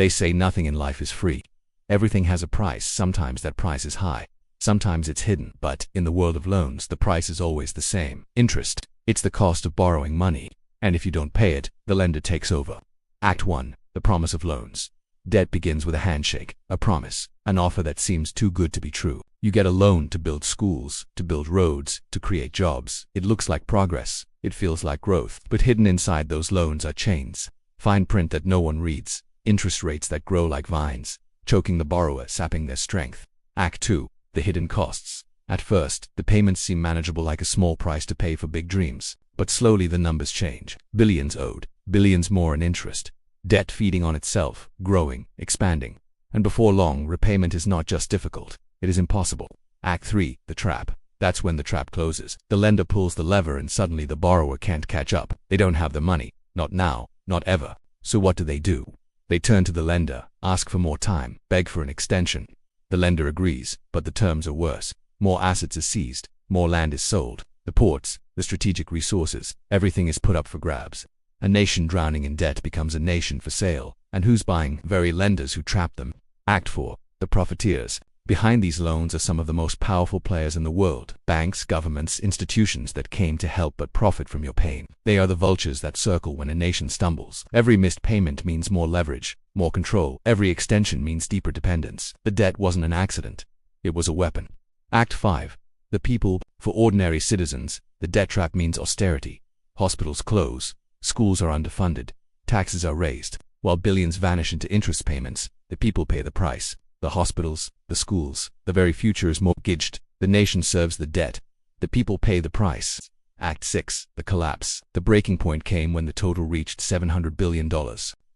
They say nothing in life is free. Everything has a price. Sometimes that price is high. Sometimes it's hidden. But in the world of loans, the price is always the same. Interest. It's the cost of borrowing money. And if you don't pay it, the lender takes over. Act 1. The promise of loans. Debt begins with a handshake, a promise, an offer that seems too good to be true. You get a loan to build schools, to build roads, to create jobs. It looks like progress. It feels like growth. But hidden inside those loans are chains. Fine print that no one reads. Interest rates that grow like vines, choking the borrower, sapping their strength. Act 2. The hidden costs. At first, the payments seem manageable, like a small price to pay for big dreams. But slowly the numbers change. Billions owed, billions more in interest. Debt feeding on itself, growing, expanding. And before long, repayment is not just difficult, it is impossible. Act 3. The trap. That's when the trap closes. The lender pulls the lever and suddenly the borrower can't catch up. They don't have the money. Not now, not ever. So what do? They turn to the lender, ask for more time, beg for an extension. The lender agrees, but the terms are worse. More assets are seized, more land is sold. The ports, the strategic resources, everything is put up for grabs. A nation drowning in debt becomes a nation for sale. And who's buying? Very lenders who trap them. Act 4. The profiteers. Behind these loans are some of the most powerful players in the world. Banks, governments, institutions that came to help but profit from your pain. They are the vultures that circle when a nation stumbles. Every missed payment means more leverage, more control. Every extension means deeper dependence. The debt wasn't an accident. It was a weapon. Act 5. The people. For ordinary citizens, the debt trap means austerity. Hospitals close. Schools are underfunded. Taxes are raised. While billions vanish into interest payments, the people pay the price. The hospitals, the schools, the very future is mortgaged. The nation serves the debt. The people pay the price. Act 6. The collapse. The breaking point came when the total reached $700 billion.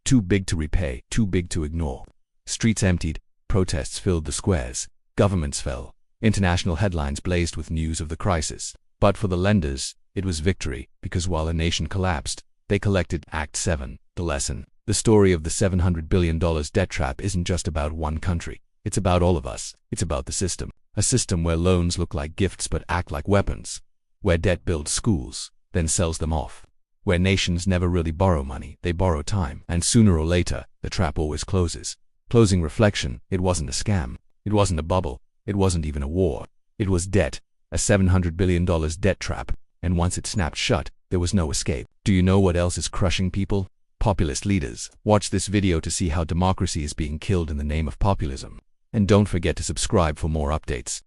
Too big to repay, too big to ignore. Streets emptied, protests filled the squares, governments fell. International headlines blazed with news of the crisis. But for the lenders, it was victory, because while a nation collapsed, they collected. Act 7. The lesson. The story of the $700 billion debt trap isn't just about one country. It's about all of us. It's about the system. A system where loans look like gifts but act like weapons. Where debt builds schools, then sells them off. Where nations never really borrow money, they borrow time. And sooner or later, the trap always closes. Closing reflection, it wasn't a scam. It wasn't a bubble. It wasn't even a war. It was debt. A $700 billion debt trap. And once it snapped shut, there was no escape. Do you know what else is crushing people? Populist leaders. Watch this video to see how democracy is being killed in the name of populism. And don't forget to subscribe for more updates.